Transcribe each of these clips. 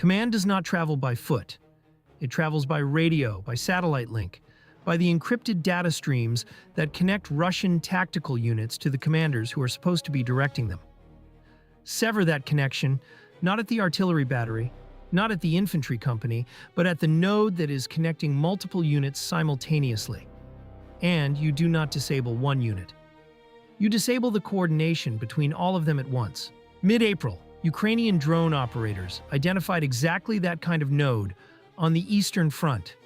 Command does not travel by foot. It travels by radio, by satellite link, by the encrypted data streams that connect Russian tactical units to the commanders who are supposed to be directing them. Sever that connection, not at the artillery battery, not at the infantry company, but at the node that is connecting multiple units simultaneously. And you do not disable one unit. You disable the coordination between all of them at once. Mid-April, Ukrainian drone operators identified exactly that kind of node on the Eastern Front.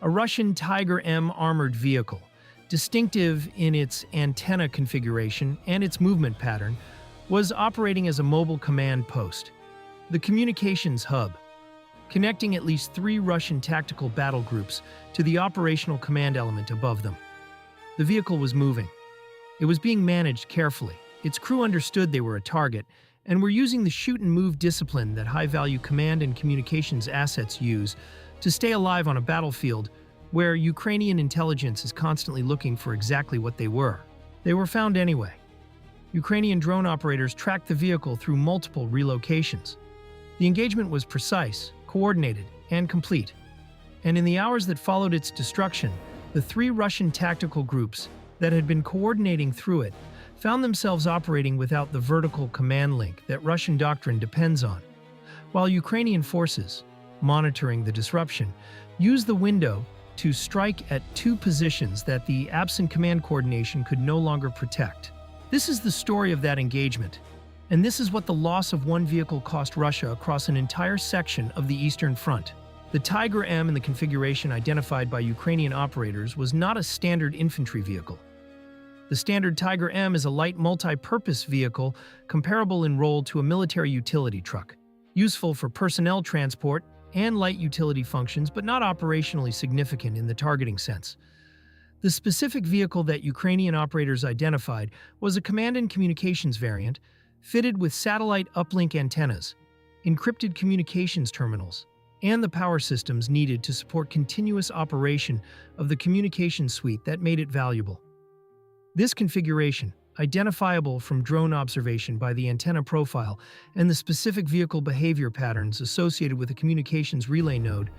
A Russian Tigr-M armored vehicle, distinctive in its antenna configuration and its movement pattern, was operating as a mobile command post, the communications hub, connecting at least 3 Russian tactical battle groups to the operational command element above them. The vehicle was moving. It was being managed carefully. Its crew understood they were a target and were using the shoot-and-move discipline that high-value command and communications assets use to stay alive on a battlefield where Ukrainian intelligence is constantly looking for exactly what they were. They were found anyway. Ukrainian drone operators tracked the vehicle through multiple relocations. The engagement was precise, coordinated, and complete. And in the hours that followed its destruction, the 3 Russian tactical groups that had been coordinating through it found themselves operating without the vertical command link that Russian doctrine depends on, while Ukrainian forces, monitoring the disruption, used the window to strike at 2 positions that the absent command coordination could no longer protect. This is the story of that engagement, and this is what the loss of one vehicle cost Russia across an entire section of the Eastern Front. The Tigr-M in the configuration identified by Ukrainian operators was not a standard infantry vehicle. The standard Tigr-M is a light multi-purpose vehicle comparable in role to a military utility truck, useful for personnel transport and light utility functions, but not operationally significant in the targeting sense. The specific vehicle that Ukrainian operators identified was a command and communications variant fitted with satellite uplink antennas, encrypted communications terminals, and the power systems needed to support continuous operation of the communication suite that made it valuable. This configuration, identifiable from drone observation by the antenna profile and the specific vehicle behavior patterns associated with a communications relay node,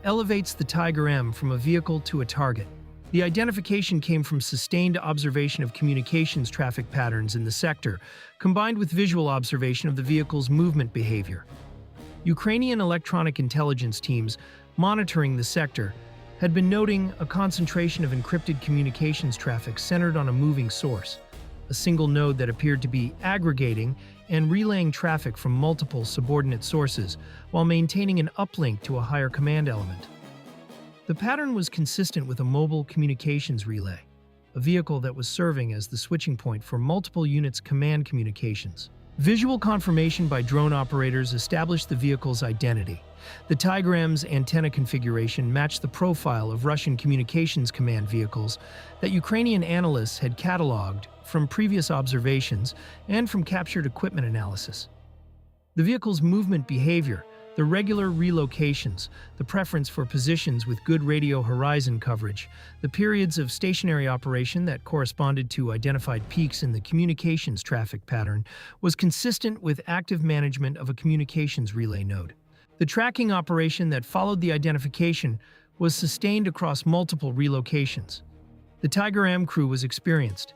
elevates the Tigr-M from a vehicle to a target. The identification came from sustained observation of communications traffic patterns in the sector, combined with visual observation of the vehicle's movement behavior. Ukrainian electronic intelligence teams monitoring the sector had been noting a concentration of encrypted communications traffic centered on a moving source, a single node that appeared to be aggregating and relaying traffic from multiple subordinate sources while maintaining an uplink to a higher command element. The pattern was consistent with a mobile communications relay, a vehicle that was serving as the switching point for multiple units' command communications. Visual confirmation by drone operators established the vehicle's identity. The Tigr-M's antenna configuration matched the profile of Russian communications command vehicles that Ukrainian analysts had cataloged from previous observations and from captured equipment analysis. The vehicle's movement behavior, the regular relocations, the preference for positions with good radio horizon coverage, the periods of stationary operation that corresponded to identified peaks in the communications traffic pattern, was consistent with active management of a communications relay node. The tracking operation that followed the identification was sustained across multiple relocations. The Tigr-M crew was experienced.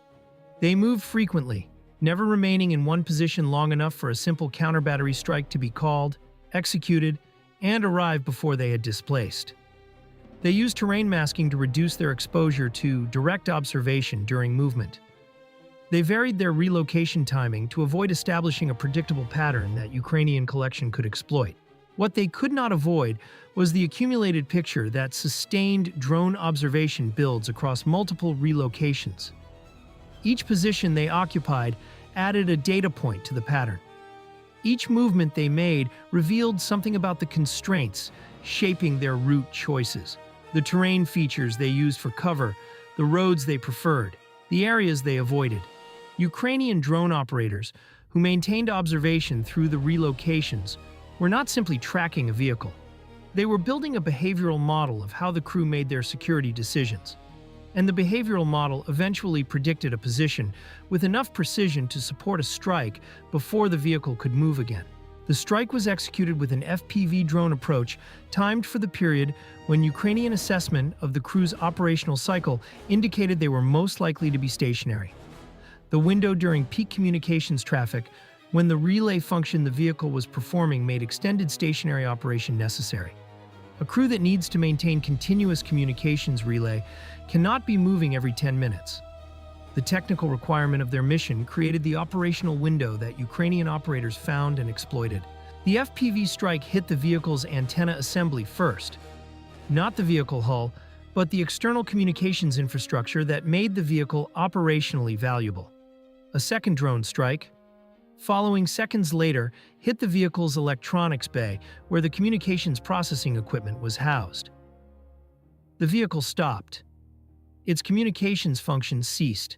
They moved frequently, never remaining in one position long enough for a simple counter-battery strike to be called, executed, and arrive before they had displaced. They used terrain masking to reduce their exposure to direct observation during movement. They varied their relocation timing to avoid establishing a predictable pattern that Ukrainian collection could exploit. What they could not avoid was the accumulated picture that sustained drone observation builds across multiple relocations. Each position they occupied added a data point to the pattern. Each movement they made revealed something about the constraints shaping their route choices, the terrain features they used for cover, the roads they preferred, the areas they avoided. Ukrainian drone operators, who maintained observation through the relocations, were not simply tracking a vehicle. They were building a behavioral model of how the crew made their security decisions. And the behavioral model eventually predicted a position with enough precision to support a strike before the vehicle could move again. The strike was executed with an FPV drone approach timed for the period when Ukrainian assessment of the crew's operational cycle indicated they were most likely to be stationary. The window during peak communications traffic, when the relay function the vehicle was performing made extended stationary operation necessary. A crew that needs to maintain continuous communications relay cannot be moving every 10 minutes. The technical requirement of their mission created the operational window that Ukrainian operators found and exploited. The FPV strike hit the vehicle's antenna assembly first, not the vehicle hull, but the external communications infrastructure that made the vehicle operationally valuable. A second drone strike, following seconds later, hit the vehicle's electronics bay, where the communications processing equipment was housed. The vehicle stopped. Its communications function ceased.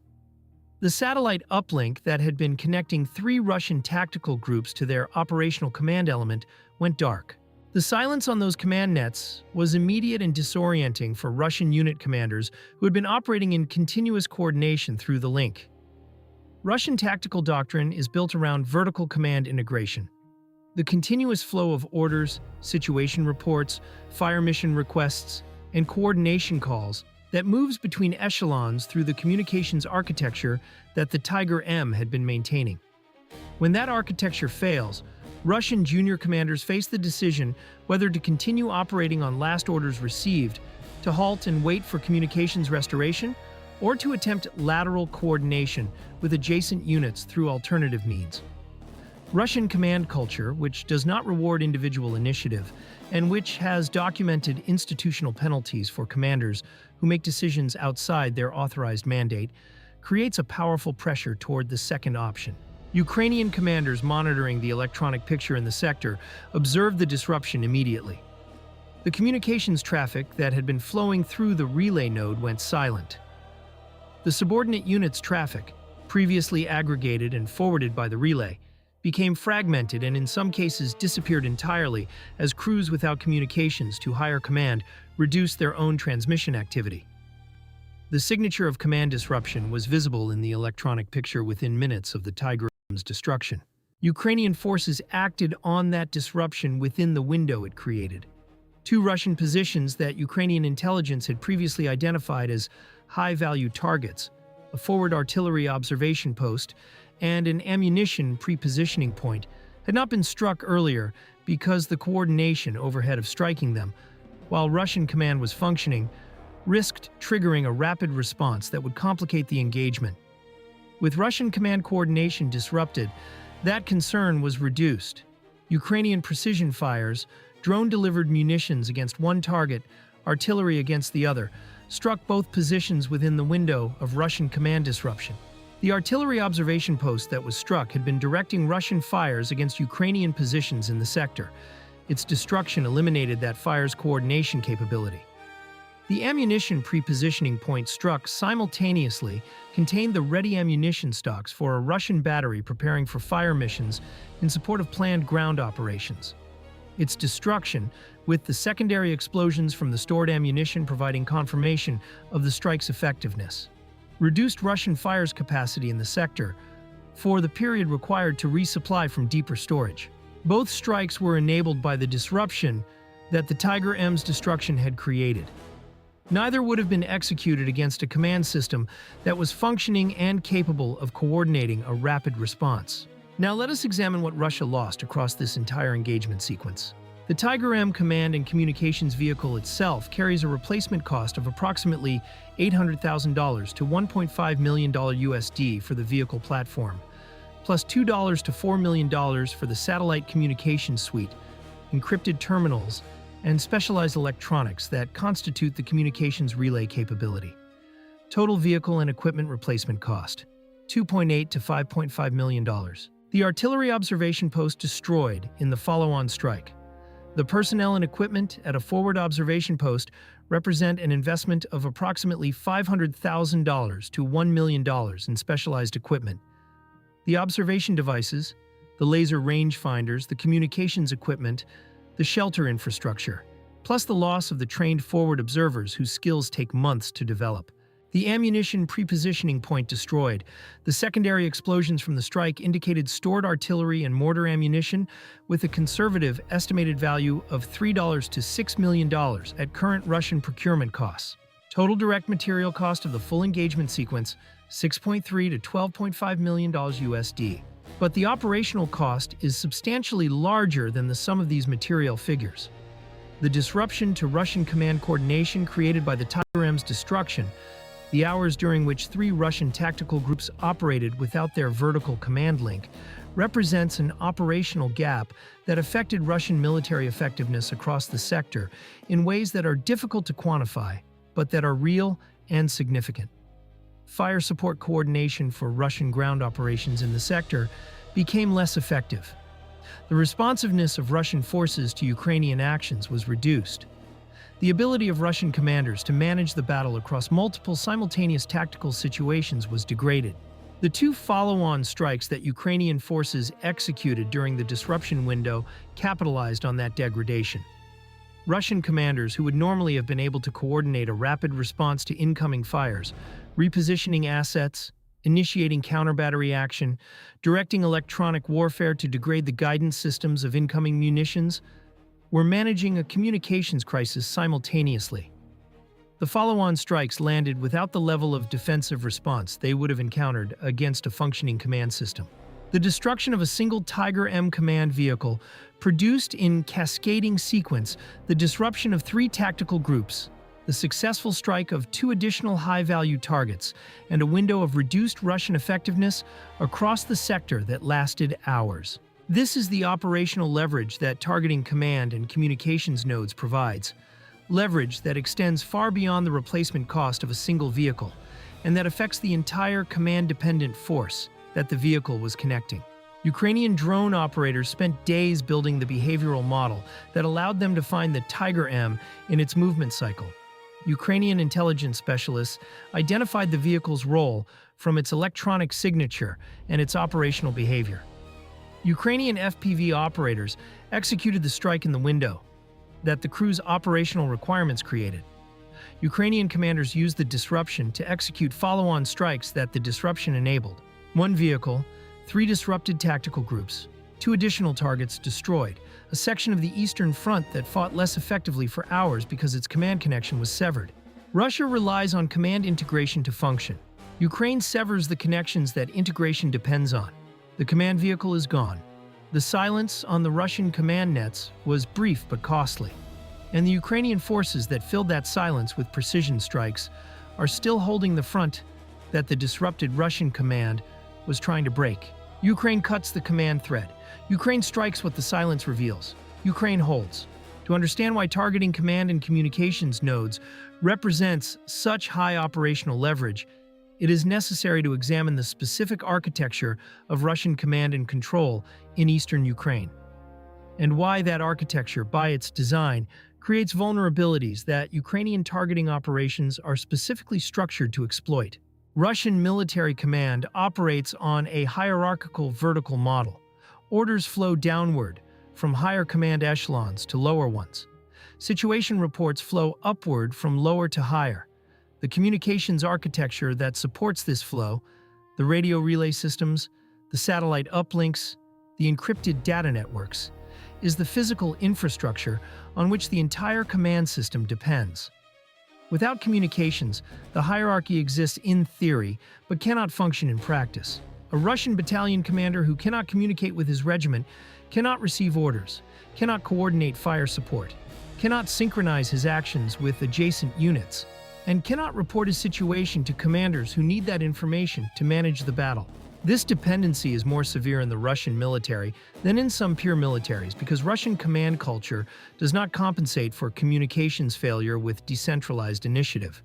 The satellite uplink that had been connecting 3 Russian tactical groups to their operational command element went dark. The silence on those command nets was immediate and disorienting for Russian unit commanders who had been operating in continuous coordination through the link. Russian tactical doctrine is built around vertical command integration. The continuous flow of orders, situation reports, fire mission requests, and coordination calls that moves between echelons through the communications architecture that the Tigr-M had been maintaining. When that architecture fails, Russian junior commanders face the decision whether to continue operating on last orders received, to halt and wait for communications restoration, or to attempt lateral coordination with adjacent units through alternative means. Russian command culture, which does not reward individual initiative, and which has documented institutional penalties for commanders who make decisions outside their authorized mandate, creates a powerful pressure toward the second option. Ukrainian commanders monitoring the electronic picture in the sector observed the disruption immediately. The communications traffic that had been flowing through the relay node went silent. The subordinate unit's traffic, previously aggregated and forwarded by the relay, became fragmented and in some cases disappeared entirely as crews without communications to higher command reduced their own transmission activity. The signature of command disruption was visible in the electronic picture within minutes of the Tigr-M's destruction. Ukrainian forces acted on that disruption within the window it created. 2 Russian positions that Ukrainian intelligence had previously identified as high-value targets, a forward artillery observation post, and an ammunition pre-positioning point, had not been struck earlier because the coordination overhead of striking them, while Russian command was functioning, risked triggering a rapid response that would complicate the engagement. With Russian command coordination disrupted, that concern was reduced. Ukrainian precision fires, drone-delivered munitions against one target, artillery against the other, struck both positions within the window of Russian command disruption. The artillery observation post that was struck had been directing Russian fires against Ukrainian positions in the sector. Its destruction eliminated that fire's coordination capability. The ammunition pre-positioning point struck simultaneously contained the ready ammunition stocks for a Russian battery preparing for fire missions in support of planned ground operations. Its destruction, with the secondary explosions from the stored ammunition providing confirmation of the strike's effectiveness, reduced Russian fire's capacity in the sector for the period required to resupply from deeper storage. Both strikes were enabled by the disruption that the Tigr-M's destruction had created. Neither would have been executed against a command system that was functioning and capable of coordinating a rapid response. Now let us examine what Russia lost across this entire engagement sequence. The Tigr-M command and communications vehicle itself carries a replacement cost of approximately $800,000 to $1.5 million USD for the vehicle platform, plus $2 to $4 million for the satellite communications suite, encrypted terminals, and specialized electronics that constitute the communications relay capability. Total vehicle and equipment replacement cost, $2.8 to $5.5 million. The artillery observation post destroyed in the follow-on strike. The personnel and equipment at a forward observation post represent an investment of approximately $500,000 to $1 million in specialized equipment. The observation devices, the laser rangefinders, the communications equipment, the shelter infrastructure, plus the loss of the trained forward observers whose skills take months to develop. The ammunition prepositioning point destroyed. The secondary explosions from the strike indicated stored artillery and mortar ammunition with a conservative estimated value of $3 to $6 million at current Russian procurement costs. Total direct material cost of the full engagement sequence, $6.3 to $12.5 million USD. But the operational cost is substantially larger than the sum of these material figures. The disruption to Russian command coordination created by the Tigr-M's destruction, the hours during which 3 Russian tactical groups operated without their vertical command link, represents an operational gap that affected Russian military effectiveness across the sector in ways that are difficult to quantify, but that are real and significant. Fire support coordination for Russian ground operations in the sector became less effective. The responsiveness of Russian forces to Ukrainian actions was reduced. The ability of Russian commanders to manage the battle across multiple simultaneous tactical situations was degraded. The 2 follow-on strikes that Ukrainian forces executed during the disruption window capitalized on that degradation. Russian commanders who would normally have been able to coordinate a rapid response to incoming fires, repositioning assets, initiating counter-battery action, directing electronic warfare to degrade the guidance systems of incoming munitions, were managing a communications crisis simultaneously. The follow-on strikes landed without the level of defensive response they would have encountered against a functioning command system. The destruction of a single Tigr-M command vehicle produced in cascading sequence the disruption of 3 tactical groups, the successful strike of 2 additional high-value targets, and a window of reduced Russian effectiveness across the sector that lasted hours. This is the operational leverage that targeting command and communications nodes provides, leverage that extends far beyond the replacement cost of a single vehicle, and that affects the entire command-dependent force that the vehicle was connecting. Ukrainian drone operators spent days building the behavioral model that allowed them to find the Tigr-M in its movement cycle. Ukrainian intelligence specialists identified the vehicle's role from its electronic signature and its operational behavior. Ukrainian FPV operators executed the strike in the window that the crew's operational requirements created. Ukrainian commanders used the disruption to execute follow-on strikes that the disruption enabled. 1 vehicle, 3 disrupted tactical groups, 2 additional targets destroyed, a section of the Eastern Front that fought less effectively for hours because its command connection was severed. Russia relies on command integration to function. Ukraine severs the connections that integration depends on. The command vehicle is gone. The silence on the Russian command nets was brief but costly. And the Ukrainian forces that filled that silence with precision strikes are still holding the front that the disrupted Russian command was trying to break. Ukraine cuts the command thread. Ukraine strikes what the silence reveals. Ukraine holds. To understand why targeting command and communications nodes represents such high operational leverage, it is necessary to examine the specific architecture of Russian command and control in eastern Ukraine, and why that architecture, by its design, creates vulnerabilities that Ukrainian targeting operations are specifically structured to exploit. Russian military command operates on a hierarchical vertical model. Orders flow downward from higher command echelons to lower ones. Situation reports flow upward from lower to higher. The communications architecture that supports this flow, the radio relay systems, the satellite uplinks, the encrypted data networks, is the physical infrastructure on which the entire command system depends. Without communications, the hierarchy exists in theory, but cannot function in practice. A Russian battalion commander who cannot communicate with his regiment cannot receive orders, cannot coordinate fire support, cannot synchronize his actions with adjacent units, and cannot report his situation to commanders who need that information to manage the battle. This dependency is more severe in the Russian military than in some peer militaries because Russian command culture does not compensate for communications failure with decentralized initiative.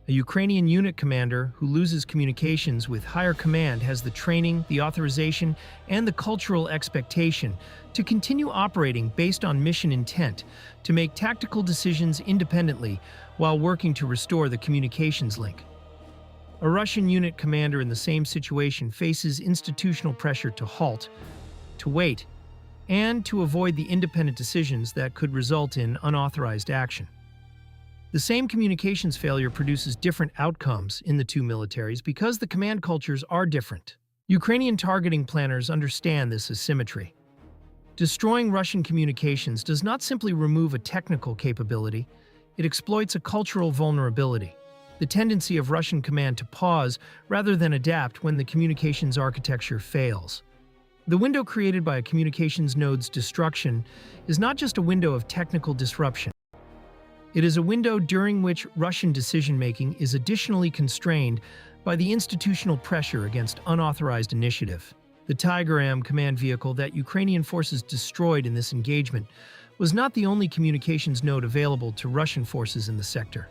A Ukrainian unit commander who loses communications with higher command has the training, the authorization, and the cultural expectation to continue operating based on mission intent, to make tactical decisions independently while working to restore the communications link. A Russian unit commander in the same situation faces institutional pressure to halt, to wait, and to avoid the independent decisions that could result in unauthorized action. The same communications failure produces different outcomes in the two militaries because the command cultures are different. Ukrainian targeting planners understand this asymmetry. Destroying Russian communications does not simply remove a technical capability, it exploits a cultural vulnerability, the tendency of Russian command to pause rather than adapt when the communications architecture fails. The window created by a communications node's destruction is not just a window of technical disruption. It is a window during which Russian decision-making is additionally constrained by the institutional pressure against unauthorized initiative. The Tigr-M command vehicle that Ukrainian forces destroyed in this engagement was not the only communications node available to Russian forces in the sector.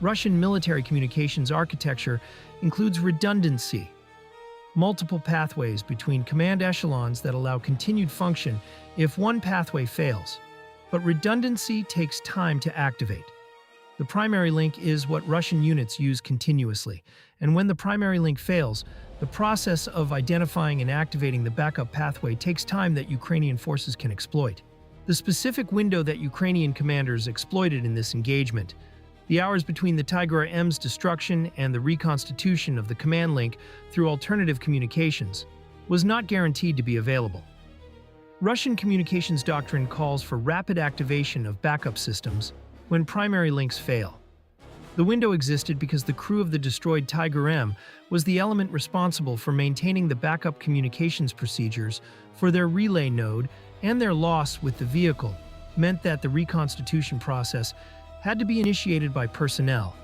Russian military communications architecture includes redundancy, multiple pathways between command echelons that allow continued function if one pathway fails. But redundancy takes time to activate. The primary link is what Russian units use continuously, and when the primary link fails, the process of identifying and activating the backup pathway takes time that Ukrainian forces can exploit. The specific window that Ukrainian commanders exploited in this engagement, the hours between the Tigr-M's destruction and the reconstitution of the command link through alternative communications, was not guaranteed to be available. Russian communications doctrine calls for rapid activation of backup systems when primary links fail. The window existed because the crew of the destroyed Tigr-M was the element responsible for maintaining the backup communications procedures for their relay node, and their loss with the vehicle meant that the reconstitution process had to be initiated by personnel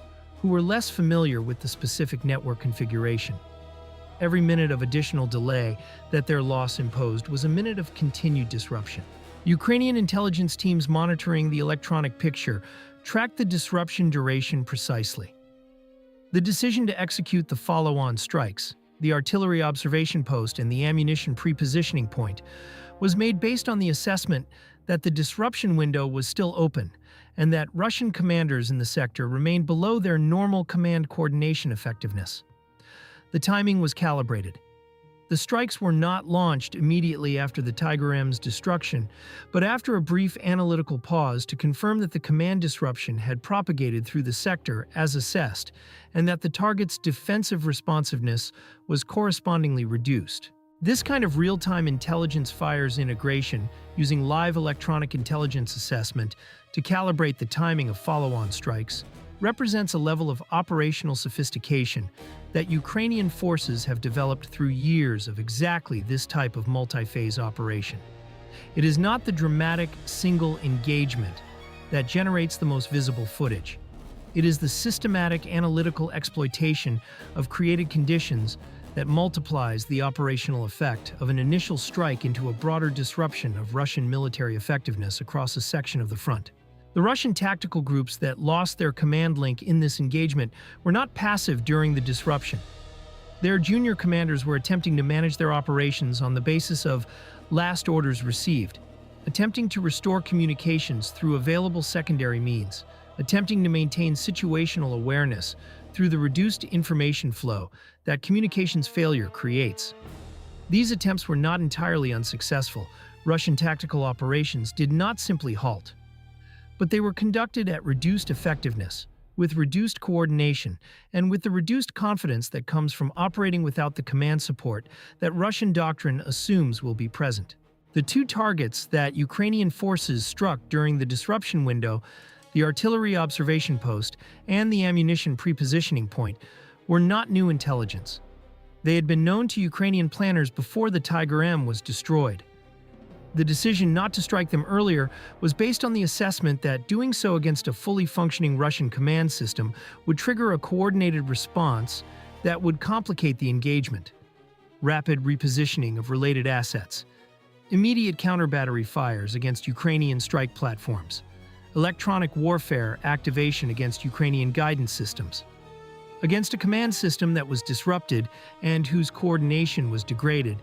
who were less familiar with the specific network configuration. Every minute of additional delay that their loss imposed was a minute of continued disruption. Ukrainian intelligence teams monitoring the electronic picture tracked the disruption duration precisely. The decision to execute the follow-on strikes, the artillery observation post and the ammunition pre-positioning point, was made based on the assessment that the disruption window was still open and that Russian commanders in the sector remained below their normal command coordination effectiveness. The timing was calibrated. The strikes were not launched immediately after the Tigr-M's destruction, but after a brief analytical pause to confirm that the command disruption had propagated through the sector as assessed, and that the target's defensive responsiveness was correspondingly reduced. This kind of real-time intelligence fires integration using live electronic intelligence assessment to calibrate the timing of follow-on strikes represents a level of operational sophistication that Ukrainian forces have developed through years of exactly this type of multi-phase operation. It is not the dramatic single engagement that generates the most visible footage. It is the systematic analytical exploitation of created conditions that multiplies the operational effect of an initial strike into a broader disruption of Russian military effectiveness across a section of the front. The Russian tactical groups that lost their command link in this engagement were not passive during the disruption. Their junior commanders were attempting to manage their operations on the basis of last orders received, attempting to restore communications through available secondary means, attempting to maintain situational awareness through the reduced information flow that communications failure creates. These attempts were not entirely unsuccessful. Russian tactical operations did not simply halt, but they were conducted at reduced effectiveness, with reduced coordination, and with the reduced confidence that comes from operating without the command support that Russian doctrine assumes will be present. The two targets that Ukrainian forces struck during the disruption window, the artillery observation post and the ammunition pre-positioning point, were not new intelligence. They had been known to Ukrainian planners before the Tigr-M was destroyed. The decision not to strike them earlier was based on the assessment that doing so against a fully functioning Russian command system would trigger a coordinated response that would complicate the engagement. Rapid repositioning of related assets, immediate counter-battery fires against Ukrainian strike platforms, electronic warfare activation against Ukrainian guidance systems. Against a command system that was disrupted and whose coordination was degraded,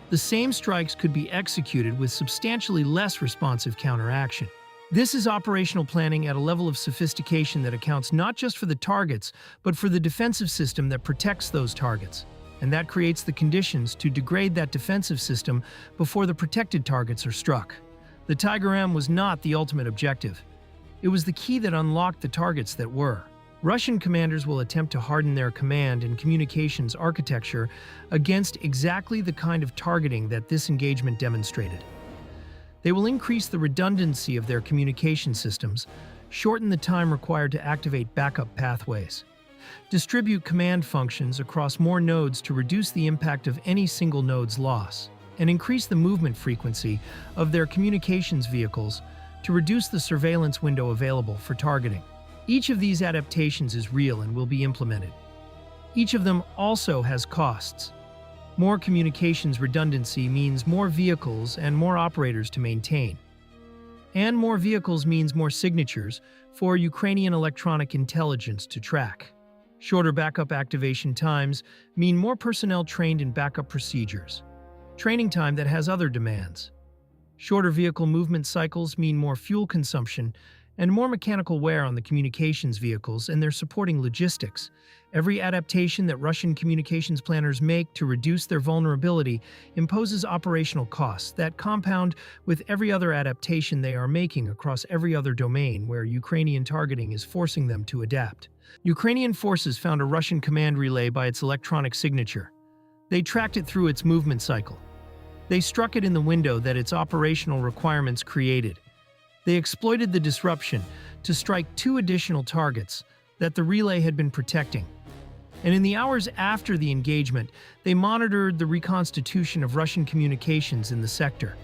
the same strikes could be executed with substantially less responsive counteraction. This is operational planning at a level of sophistication that accounts not just for the targets, but for the defensive system that protects those targets, and that creates the conditions to degrade that defensive system before the protected targets are struck. The Tigr-M was not the ultimate objective. It was the key that unlocked the targets that were. Russian commanders will attempt to harden their command and communications architecture against exactly the kind of targeting that this engagement demonstrated. They will increase the redundancy of their communication systems, shorten the time required to activate backup pathways, distribute command functions across more nodes to reduce the impact of any single node's loss, and increase the movement frequency of their communications vehicles to reduce the surveillance window available for targeting. Each of these adaptations is real and will be implemented. Each of them also has costs. More communications redundancy means more vehicles and more operators to maintain. And more vehicles means more signatures for Ukrainian electronic intelligence to track. Shorter backup activation times mean more personnel trained in backup procedures. Training time that has other demands. Shorter vehicle movement cycles mean more fuel consumption and more mechanical wear on the communications vehicles and their supporting logistics. Every adaptation that Russian communications planners make to reduce their vulnerability imposes operational costs that compound with every other adaptation they are making across every other domain where Ukrainian targeting is forcing them to adapt. Ukrainian forces found a Russian command relay by its electronic signature. They tracked it through its movement cycle. They struck it in the window that its operational requirements created. They exploited the disruption to strike 2 additional targets that the relay had been protecting. And in the hours after the engagement, they monitored the reconstitution of Russian communications in the sector,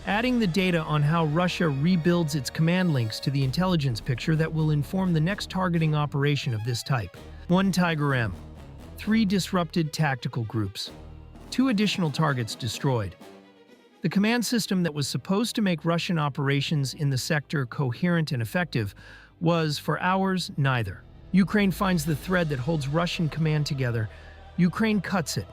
adding the data on how Russia rebuilds its command links to the intelligence picture that will inform the next targeting operation of this type. 1 Tigr-M, 3 disrupted tactical groups, 2 additional targets destroyed. The command system that was supposed to make Russian operations in the sector coherent and effective was, for hours, neither. Ukraine finds the thread that holds Russian command together. Ukraine cuts it.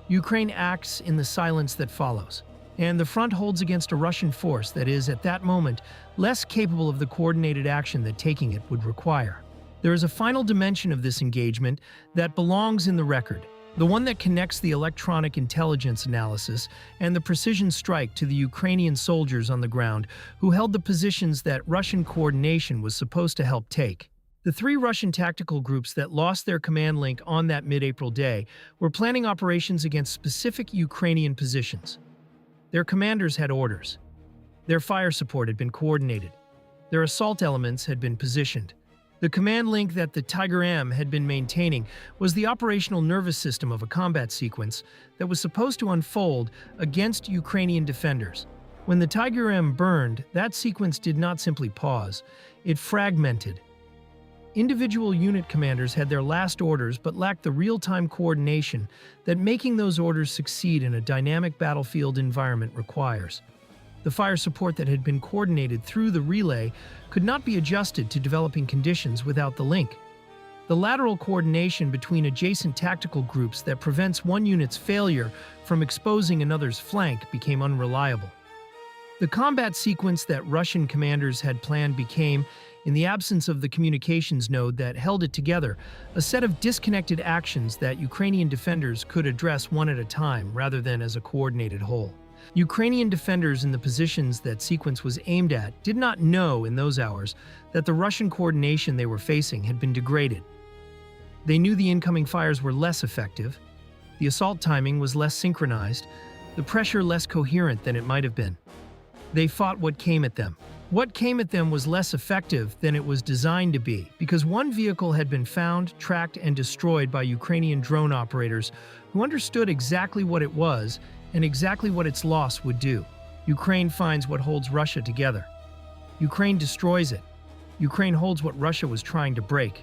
Ukraine acts in the silence that follows. And the front holds against a Russian force that is, at that moment, less capable of the coordinated action that taking it would require. There is a final dimension of this engagement that belongs in the record. The one that connects the electronic intelligence analysis and the precision strike to the Ukrainian soldiers on the ground who held the positions that Russian coordination was supposed to help take. The 3 Russian tactical groups that lost their command link on that mid-April day were planning operations against specific Ukrainian positions. Their commanders had orders. Their fire support had been coordinated. Their assault elements had been positioned. The command link that the Tigr-M had been maintaining was the operational nervous system of a combat sequence that was supposed to unfold against Ukrainian defenders. When the Tigr-M burned, that sequence did not simply pause, it fragmented. Individual unit commanders had their last orders but lacked the real-time coordination that making those orders succeed in a dynamic battlefield environment requires. The fire support that had been coordinated through the relay could not be adjusted to developing conditions without the link. The lateral coordination between adjacent tactical groups that prevents one unit's failure from exposing another's flank became unreliable. The combat sequence that Russian commanders had planned became, in the absence of the communications node that held it together, a set of disconnected actions that Ukrainian defenders could address one at a time rather than as a coordinated whole. Ukrainian defenders in the positions that sequence was aimed at did not know in those hours that the Russian coordination they were facing had been degraded. They knew the incoming fires were less effective, the assault timing was less synchronized, the pressure less coherent than it might have been. They fought what came at them. What came at them was less effective than it was designed to be, because one vehicle had been found, tracked, and destroyed by Ukrainian drone operators who understood exactly what it was and exactly what its loss would do. Ukraine finds what holds Russia together. Ukraine destroys it. Ukraine holds what Russia was trying to break.